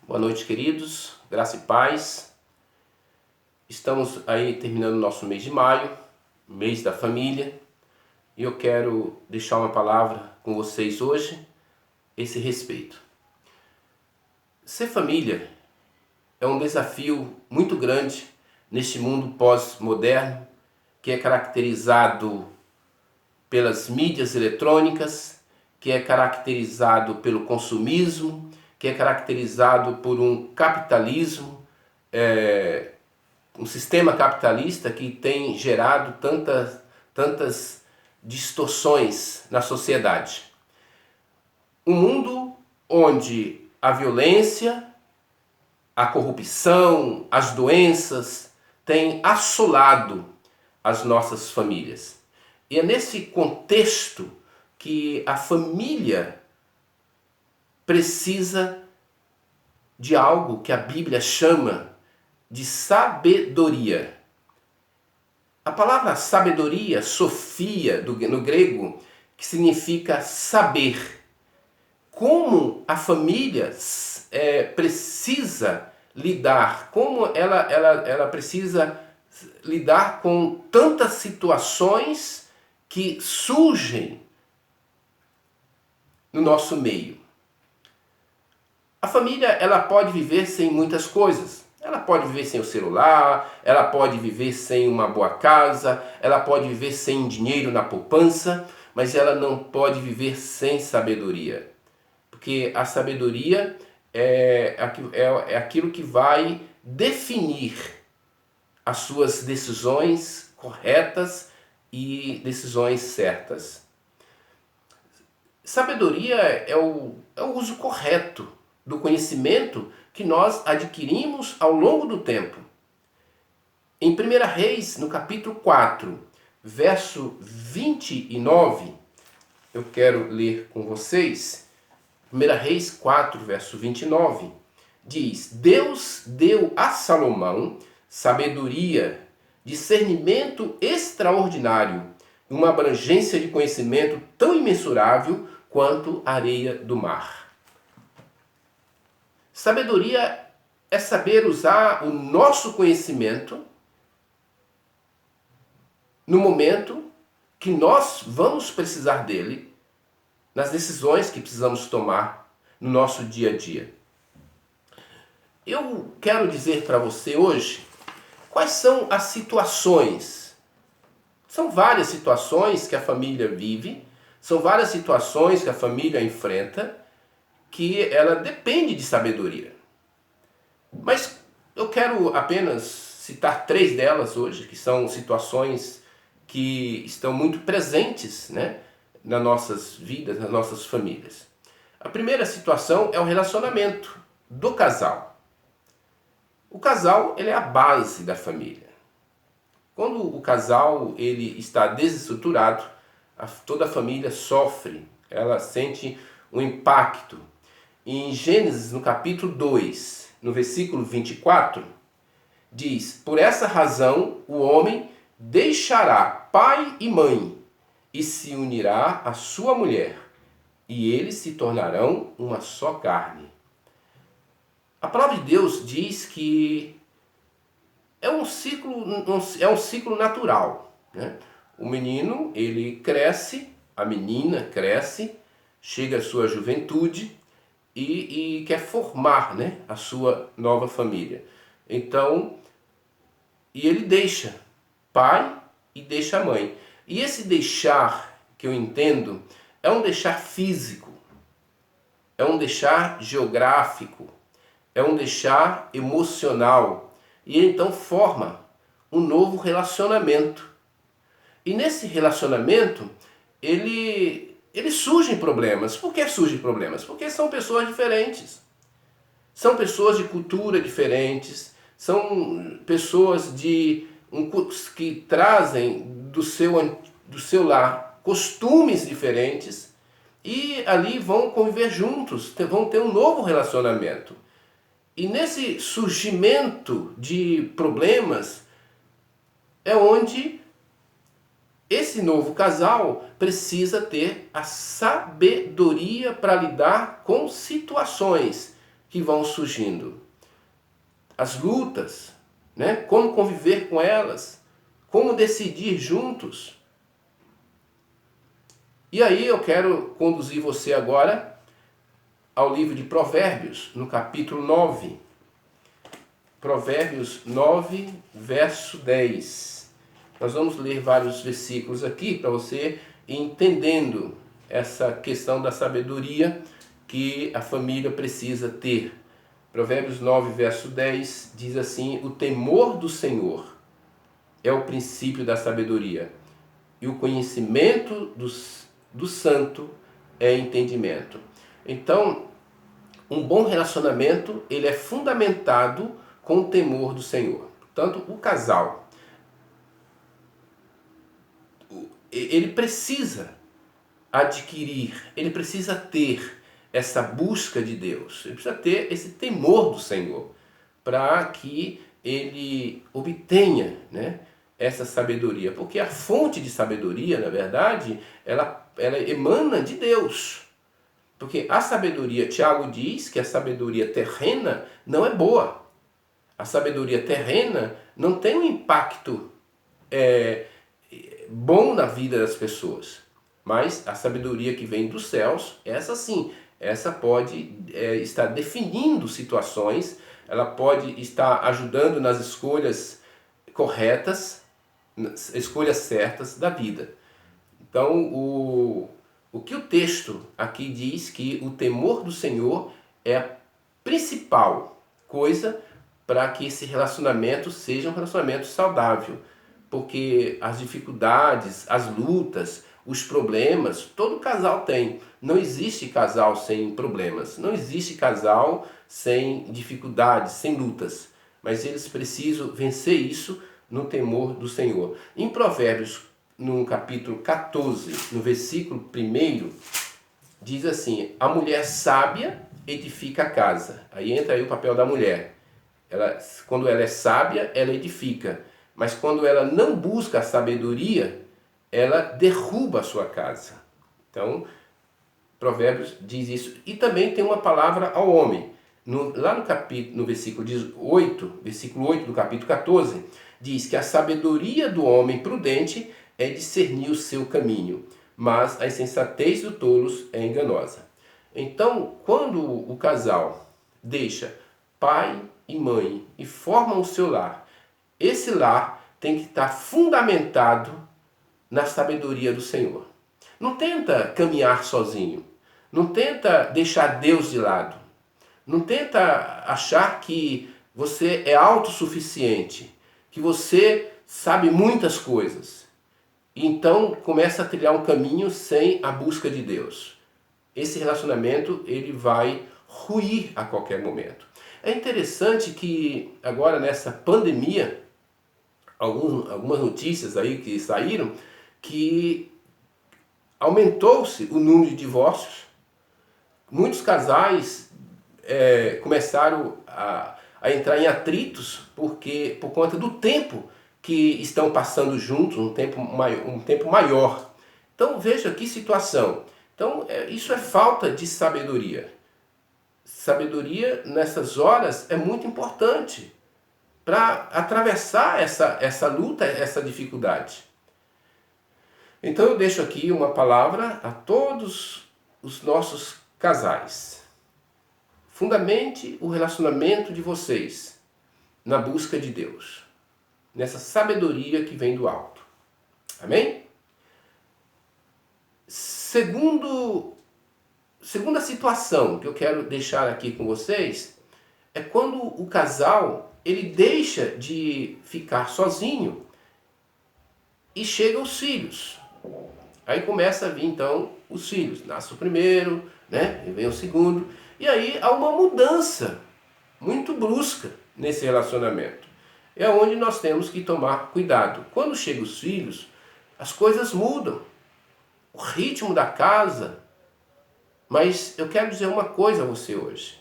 Boa noite, queridos. Graça e paz. Estamos aí terminando o nosso mês de maio, mês da família, e eu quero deixar uma palavra com vocês hoje, esse respeito. Ser família é um desafio muito grande neste mundo pós-moderno, que é caracterizado pelas mídias eletrônicas, que é caracterizado pelo consumismo, que é caracterizado por um capitalismo, um sistema capitalista que tem gerado tantas distorções na sociedade. Um mundo onde a violência, a corrupção, as doenças têm assolado as nossas famílias. E é nesse contexto que a família precisa de algo que a Bíblia chama de sabedoria. A palavra sabedoria, sofia, no grego, que significa saber. Como a família precisa lidar, como ela precisa lidar com tantas situações que surgem no nosso meio. A família, ela pode viver sem muitas coisas. Ela pode viver sem o celular, ela pode viver sem uma boa casa, ela pode viver sem dinheiro na poupança, mas ela não pode viver sem sabedoria. Porque a sabedoria é aquilo que vai definir as suas decisões corretas e decisões certas. Sabedoria é o uso correto do conhecimento que nós adquirimos ao longo do tempo. Em 1 Reis, no capítulo 4, verso 29, eu quero ler com vocês. 1 Reis 4, verso 29, diz: Deus deu a Salomão sabedoria, discernimento extraordinário, uma abrangência de conhecimento tão imensurável quanto a areia do mar. Sabedoria é saber usar o nosso conhecimento no momento que nós vamos precisar dele, nas decisões que precisamos tomar no nosso dia a dia. Eu quero dizer para você hoje quais são as situações. São várias situações que a família vive, são várias situações que a família enfrenta, que ela depende de sabedoria. Mas eu quero apenas citar 3 delas hoje, que são situações que estão muito presentes, nas nossas vidas, nas nossas famílias. A primeira situação é o relacionamento do casal. O casal, ele é a base da família. Quando o casal ele está desestruturado, toda a família sofre, ela sente um impacto. Em Gênesis, no capítulo 2, no versículo 24, diz: Por essa razão o homem deixará pai e mãe e se unirá à sua mulher, e eles se tornarão uma só carne. A palavra de Deus diz que é um ciclo natural, O menino, ele cresce, a menina cresce, chega à sua juventude, e quer formar, a sua nova família. Então, e ele deixa pai e deixa mãe. E esse deixar, que eu entendo, é um deixar físico, é um deixar geográfico, é um deixar emocional. E ele então forma um novo relacionamento. E nesse relacionamento, ele surgem problemas. Por que surgem problemas? Porque são pessoas diferentes. São pessoas de cultura diferentes. São pessoas que trazem do seu lar costumes diferentes. E ali vão conviver juntos, vão ter um novo relacionamento. E nesse surgimento de problemas é onde esse novo casal precisa ter a sabedoria para lidar com situações que vão surgindo. As lutas, né? Como conviver com elas, como decidir juntos. E aí eu quero conduzir você agora ao livro de Provérbios, no capítulo 9. Provérbios 9, verso 10. Nós vamos ler vários versículos aqui para você ir entendendo essa questão da sabedoria que a família precisa ter. Provérbios 9, verso 10 diz assim: o temor do Senhor é o princípio da sabedoria, e o conhecimento do santo é entendimento. Então, um bom relacionamento, ele é fundamentado com o temor do Senhor. Portanto, o casal, ele precisa adquirir, ele precisa ter essa busca de Deus, ele precisa ter esse temor do Senhor, para que ele obtenha, né, essa sabedoria. Porque a fonte de sabedoria, na verdade, ela emana de Deus. Porque a sabedoria, Tiago diz que a sabedoria terrena não é boa. A sabedoria terrena não tem um impacto bom na vida das pessoas. Mas a sabedoria que vem dos céus, essa sim, essa pode estar definindo situações, ela pode estar ajudando nas escolhas corretas, nas escolhas certas da vida. Então, o que o texto aqui diz que o temor do Senhor é a principal coisa para que esse relacionamento seja um relacionamento saudável. Porque as dificuldades, as lutas, os problemas, todo casal tem. Não existe casal sem problemas, não existe casal sem dificuldades, sem lutas. Mas eles precisam vencer isso no temor do Senhor. Em Provérbios, no capítulo 14, no versículo 1, diz assim: a mulher sábia edifica a casa. Aí entra aí o papel da mulher. Quando ela é sábia, ela edifica. Mas quando ela não busca a sabedoria, ela derruba a sua casa. Então, Provérbios diz isso. E também tem uma palavra ao homem. Lá no versículo 8, versículo 8 do capítulo 14, diz que a sabedoria do homem prudente é discernir o seu caminho, mas a insensatez dos tolos é enganosa. Então, quando o casal deixa pai e mãe e formam o seu lar, esse lar tem que estar fundamentado na sabedoria do Senhor. Não tenta caminhar sozinho. Não tenta deixar Deus de lado. Não tenta achar que você é autossuficiente, que você sabe muitas coisas. Então começa a trilhar um caminho sem a busca de Deus. Esse relacionamento ele vai ruir a qualquer momento. É interessante que agora nessa pandemia, algumas notícias aí que saíram, que aumentou-se o número de divórcios. Muitos casais começaram a entrar em atritos por conta do tempo que estão passando juntos, um tempo maior. Então veja que situação. Então isso é falta de sabedoria. Sabedoria nessas horas é muito importante para atravessar essa luta, essa dificuldade. Então eu deixo aqui uma palavra a todos os nossos casais. Fundamente o relacionamento de vocês na busca de Deus, nessa sabedoria que vem do alto. Amém? Segunda situação que eu quero deixar aqui com vocês é quando o casal ele deixa de ficar sozinho e chega os filhos. Aí começa a vir então os filhos. Nasce o primeiro, né? E vem o segundo. E aí há uma mudança muito brusca nesse relacionamento. É onde nós temos que tomar cuidado. Quando chegam os filhos, as coisas mudam. O ritmo da casa. Mas eu quero dizer uma coisa a você hoje.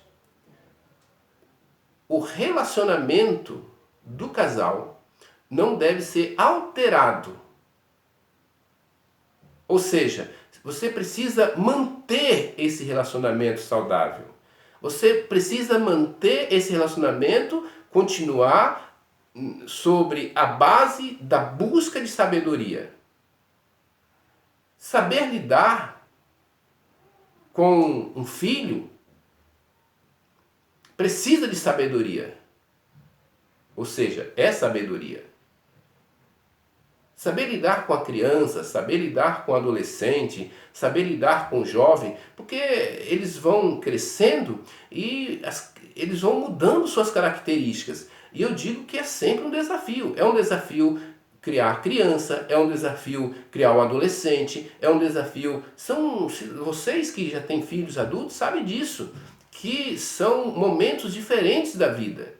O relacionamento do casal não deve ser alterado. Ou seja, você precisa manter esse relacionamento saudável. Você precisa manter esse relacionamento, continuar sobre a base da busca de sabedoria. Saber lidar com um filho precisa de sabedoria. Ou seja, é sabedoria. Saber lidar com a criança, saber lidar com o adolescente, saber lidar com o jovem, porque eles vão crescendo e eles vão mudando suas características. E eu digo que é sempre um desafio. É um desafio criar criança, é um desafio criar um adolescente, é um desafio... Vocês que já têm filhos adultos sabem disso, que são momentos diferentes da vida.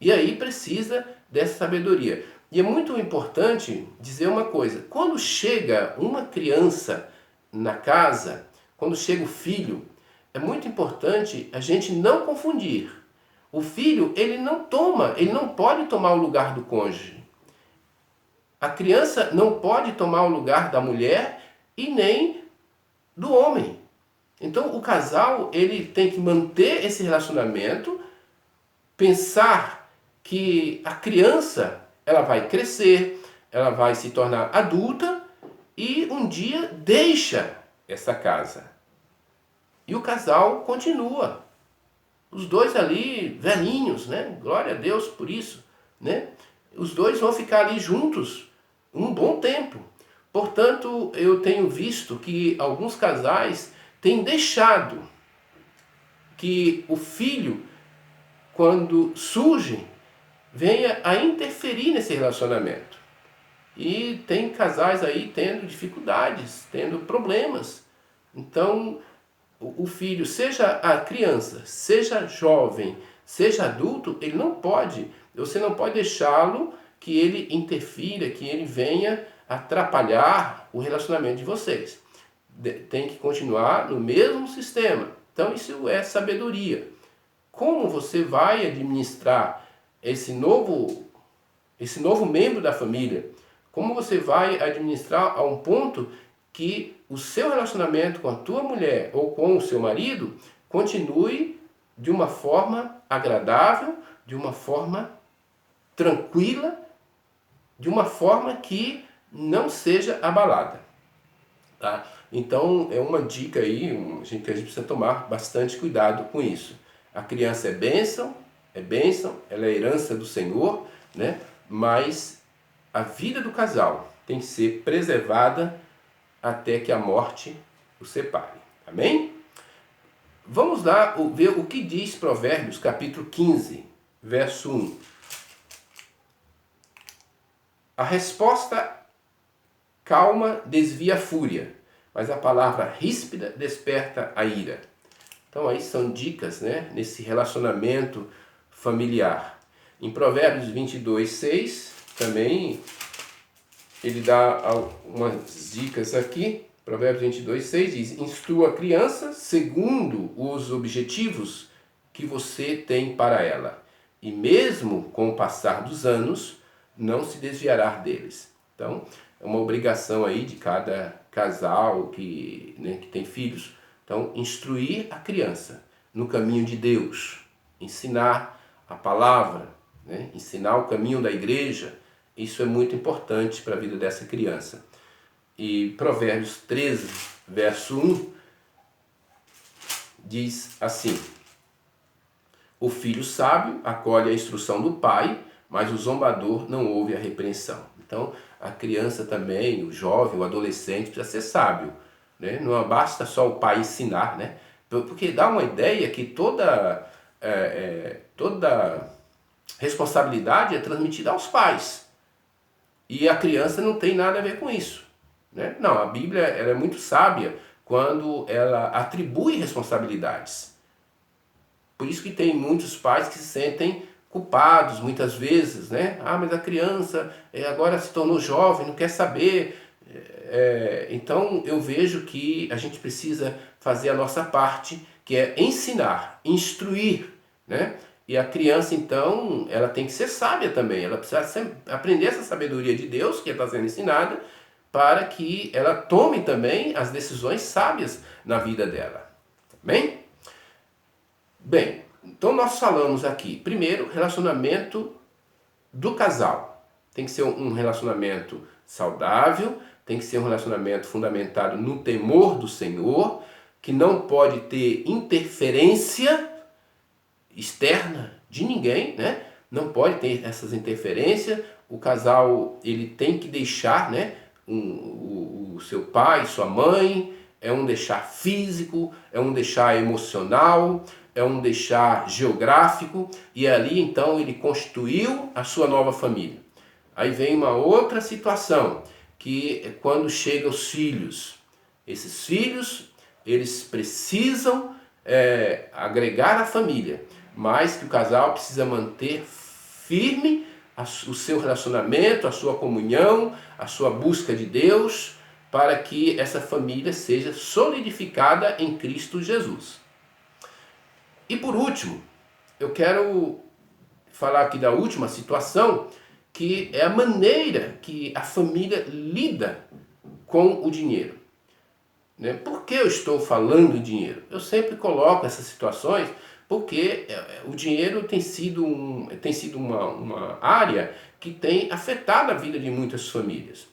E aí precisa dessa sabedoria. E é muito importante dizer uma coisa: quando chega uma criança na casa, quando chega o filho, é muito importante a gente não confundir. O filho, ele não pode tomar o lugar do cônjuge. A criança não pode tomar o lugar da mulher e nem do homem. Então o casal, ele tem que manter esse relacionamento, pensar que a criança, ela vai crescer, ela vai se tornar adulta e um dia deixa essa casa. E o casal continua. Os dois ali, velhinhos, né? Glória a Deus por isso, né? Os dois vão ficar ali juntos um bom tempo. Portanto, eu tenho visto que alguns casais têm deixado que o filho, quando surge, venha a interferir nesse relacionamento. E tem casais aí tendo dificuldades, tendo problemas. Então, o filho, seja a criança, seja jovem, seja adulto, você não pode deixá-lo que ele interfira, que ele venha atrapalhar o relacionamento de vocês. Tem que continuar no mesmo sistema. Então, isso é sabedoria. Como você vai administrar esse novo membro da família? Como você vai administrar a um ponto que o seu relacionamento com a tua mulher ou com o seu marido continue de uma forma agradável, de uma forma tranquila, de uma forma que não seja abalada, tá? Então é uma dica aí, que a gente precisa tomar bastante cuidado com isso. A criança é bênção, ela é herança do Senhor, né? Mas a vida do casal tem que ser preservada até que a morte o separe. Amém? Vamos lá ver o que diz Provérbios capítulo 15, verso 1. A resposta calma desvia a fúria, mas a palavra ríspida desperta a ira. Então aí são dicas, né, nesse relacionamento familiar. Em Provérbios 22, 6, também ele dá algumas dicas aqui. Provérbios 22, 6 diz: instrua a criança segundo os objetivos que você tem para ela, e mesmo com o passar dos anos, não se desviará deles. Então, é uma obrigação aí de cada casal que tem filhos. Então, instruir a criança no caminho de Deus, ensinar a palavra, né? Ensinar o caminho da igreja, isso é muito importante para a vida dessa criança. E Provérbios 13, verso 1, diz assim: o filho sábio acolhe a instrução do pai, mas o zombador não ouve a repreensão. Então, a criança também, o jovem, o adolescente, precisa ser sábio, né? Não basta só o pai ensinar, né? Porque dá uma ideia que toda responsabilidade é transmitida aos pais. E a criança não tem nada a ver com isso, né? Não, a Bíblia ela é muito sábia quando ela atribui responsabilidades. Por isso que tem muitos pais que se sentem culpados muitas vezes, né? Ah, mas a criança agora se tornou jovem, não quer saber. Então eu vejo que a gente precisa fazer a nossa parte, que é ensinar, instruir, né? E a criança, então, ela tem que ser sábia também. Ela precisa aprender essa sabedoria de Deus que está sendo ensinada, para que ela tome também as decisões sábias na vida dela. Amém? Bem, então nós falamos aqui, primeiro, relacionamento do casal. Tem que ser um relacionamento saudável, tem que ser um relacionamento fundamentado no temor do Senhor, que não pode ter interferência externa de ninguém, né? Não pode ter essas interferências. O casal ele tem que deixar, né, o seu pai, sua mãe, é um deixar físico, é um deixar emocional, é um deixar geográfico, e ali então ele constituiu a sua nova família. Aí vem uma outra situação, que é quando chegam os filhos. Esses filhos, eles precisam agregar a família, mas que o casal precisa manter firme o seu relacionamento, a sua comunhão, a sua busca de Deus, para que essa família seja solidificada em Cristo Jesus. E por último, eu quero falar aqui da última situação, que é a maneira que a família lida com o dinheiro. Por que eu estou falando de dinheiro? Eu sempre coloco essas situações porque o dinheiro tem sido uma área que tem afetado a vida de muitas famílias.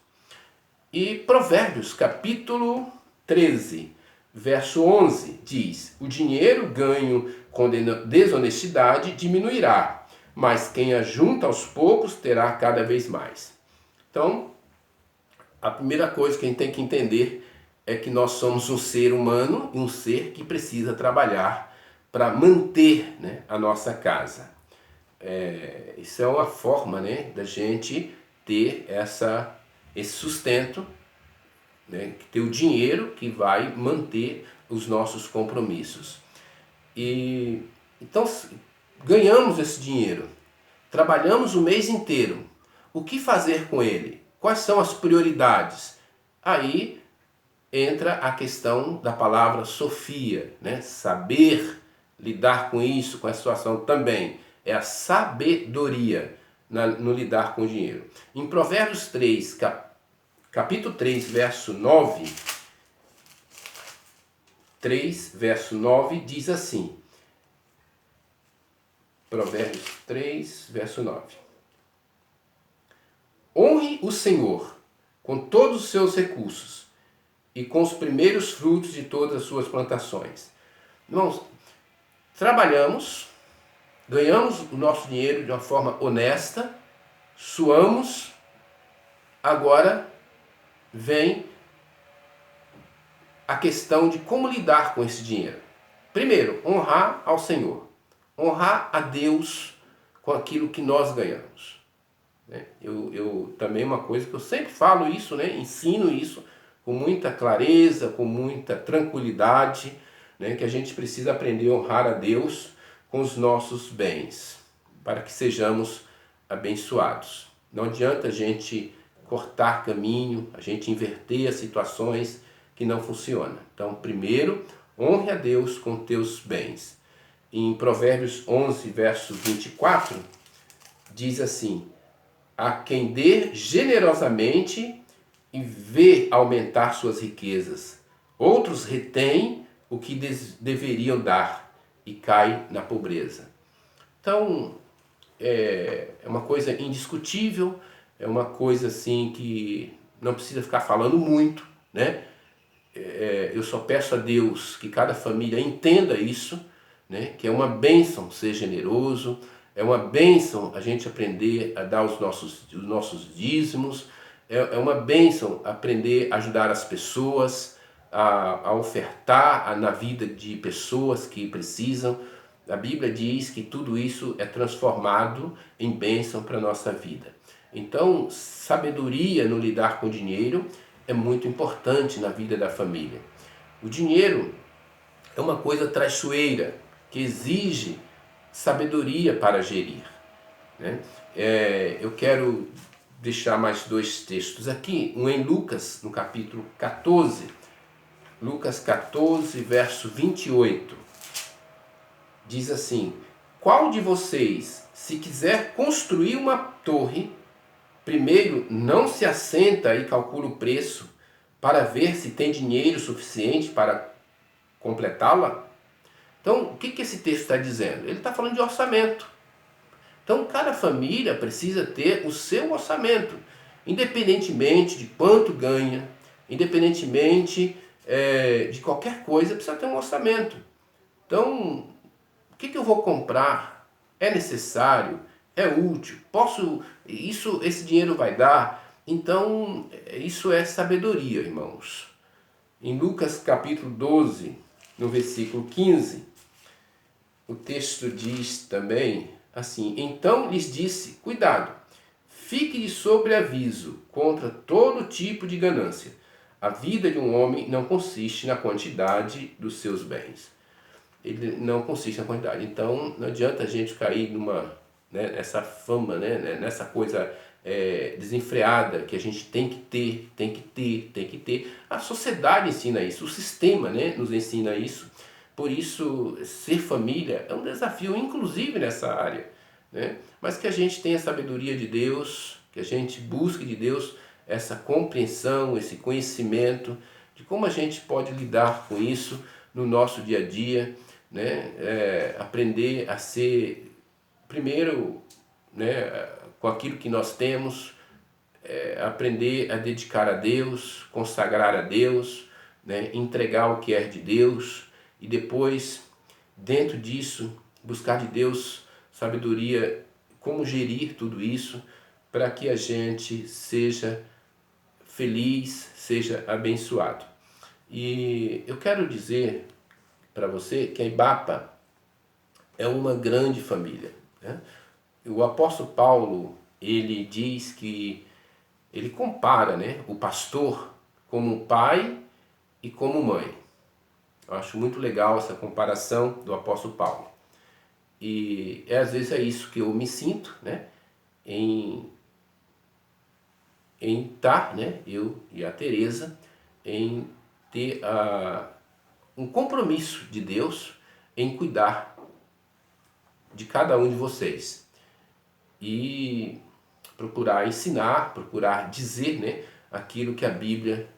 E Provérbios, capítulo 13, verso 11, diz: o dinheiro ganho com desonestidade diminuirá, mas quem ajunta aos poucos terá cada vez mais. Então, a primeira coisa que a gente tem que entender é que nós somos um ser humano e um ser que precisa trabalhar para manter, né, a nossa casa. Isso é uma forma, né, da gente ter esse sustento, né, ter o dinheiro que vai manter os nossos compromissos. E então ganhamos esse dinheiro, trabalhamos o mês inteiro. O que fazer com ele? Quais são as prioridades? Aí entra a questão da palavra sofia, né? Saber lidar com isso, com a situação também. É a sabedoria no lidar com o dinheiro. Em Provérbios 3, capítulo 3, verso 9, 3, verso 9, diz assim. Provérbios 3, verso 9. Honre o Senhor com todos os seus recursos e com os primeiros frutos de todas as suas plantações. Irmãos, trabalhamos, ganhamos o nosso dinheiro de uma forma honesta, suamos, agora vem a questão de como lidar com esse dinheiro. Primeiro, honrar ao Senhor, honrar a Deus com aquilo que nós ganhamos. Eu também, uma coisa que eu sempre falo isso, né? Ensino isso com muita clareza, com muita tranquilidade, né? Que a gente precisa aprender a honrar a Deus com os nossos bens, para que sejamos abençoados. Não adianta a gente cortar caminho, a gente inverter as situações que não funcionam. Então, primeiro, honre a Deus com teus bens. Em Provérbios 11, verso 24, diz assim: a quem dê generosamente e vê aumentar suas riquezas. Outros retêm o que deveriam dar e caem na pobreza. Então, é uma coisa indiscutível, é uma coisa assim que não precisa ficar falando muito, né? Eu só peço a Deus que cada família entenda isso, né? Que é uma bênção ser generoso, é uma bênção a gente aprender a dar os nossos dízimos, é uma bênção aprender a ajudar as pessoas, a ofertar na vida de pessoas que precisam. A Bíblia diz que tudo isso é transformado em bênção para a nossa vida. Então, sabedoria no lidar com o dinheiro é muito importante na vida da família. O dinheiro é uma coisa traiçoeira que exige sabedoria para gerir, né? Eu quero deixar mais dois textos aqui, um em Lucas, no capítulo 14, Lucas 14, verso 28, diz assim: qual de vocês, se quiser construir uma torre, primeiro não se assenta e calcula o preço para ver se tem dinheiro suficiente para completá-la? Então, o que esse texto está dizendo? Ele está falando de orçamento. Então, cada família precisa ter o seu orçamento, independentemente de quanto ganha, independentemente de qualquer coisa, precisa ter um orçamento. Então, o que eu vou comprar? É necessário? É útil? Esse dinheiro vai dar? Então, isso é sabedoria, irmãos. Em Lucas capítulo 12, no versículo 15, o texto diz também assim: então lhes disse, cuidado, fique de sobreaviso contra todo tipo de ganância. A vida de um homem não consiste na quantidade dos seus bens. Ele não consiste na quantidade. Então não adianta a gente cair nessa fama, nessa coisa desenfreada que a gente tem que ter, tem que ter, tem que ter. A sociedade ensina isso, o sistema nos ensina isso. Por isso, ser família é um desafio, inclusive nessa área. Mas que a gente tenha a sabedoria de Deus, que a gente busque de Deus essa compreensão, esse conhecimento de como a gente pode lidar com isso no nosso dia a dia, aprender a ser, primeiro, com aquilo que nós temos, aprender a dedicar a Deus, consagrar a Deus, entregar o que é de Deus e depois, dentro disso, buscar de Deus sabedoria, como gerir tudo isso para que a gente seja feliz, seja abençoado. E eu quero dizer para você que a Ibapa é uma grande família. O apóstolo Paulo, ele diz que ele compara o pastor como pai e como mãe. Eu acho muito legal essa comparação do apóstolo Paulo. E às vezes é isso que eu me sinto, em estar, eu e a Teresa, em ter um compromisso de Deus em cuidar de cada um de vocês e procurar ensinar, procurar dizer aquilo que a Bíblia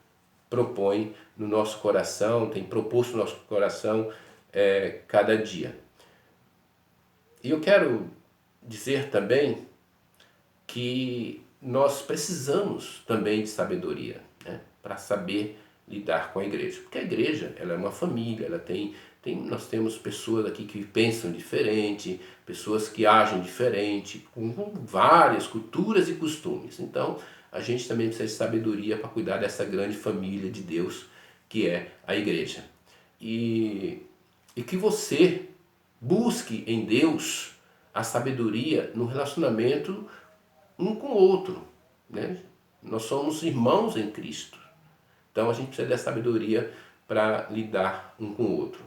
propõe no nosso coração, tem proposto no nosso coração cada dia. E eu quero dizer também que nós precisamos também de sabedoria para saber lidar com a igreja. Porque a igreja ela é uma família, nós temos pessoas aqui que pensam diferente, pessoas que agem diferente, com várias culturas e costumes. Então, a gente também precisa de sabedoria para cuidar dessa grande família de Deus que é a igreja. E que você busque em Deus a sabedoria no relacionamento um com o outro. Nós somos irmãos em Cristo. Então a gente precisa da sabedoria para lidar um com o outro.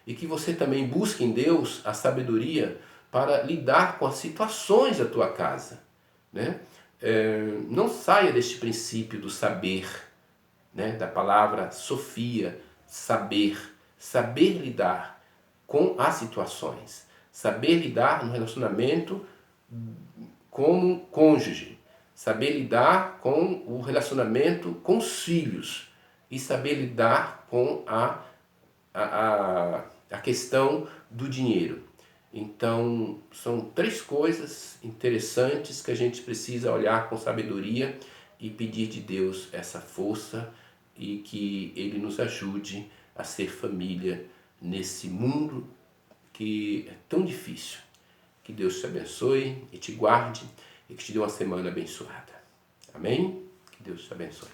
E que você também busque em Deus a sabedoria para lidar com as situações da tua casa. Não saia deste princípio do saber, da palavra Sofia, saber lidar com as situações, saber lidar no relacionamento como cônjuge, saber lidar com o relacionamento com os filhos e saber lidar com a questão do dinheiro. Então, são 3 coisas interessantes que a gente precisa olhar com sabedoria e pedir de Deus essa força e que Ele nos ajude a ser família nesse mundo que é tão difícil. Que Deus te abençoe e te guarde e que te dê uma semana abençoada. Amém? Que Deus te abençoe.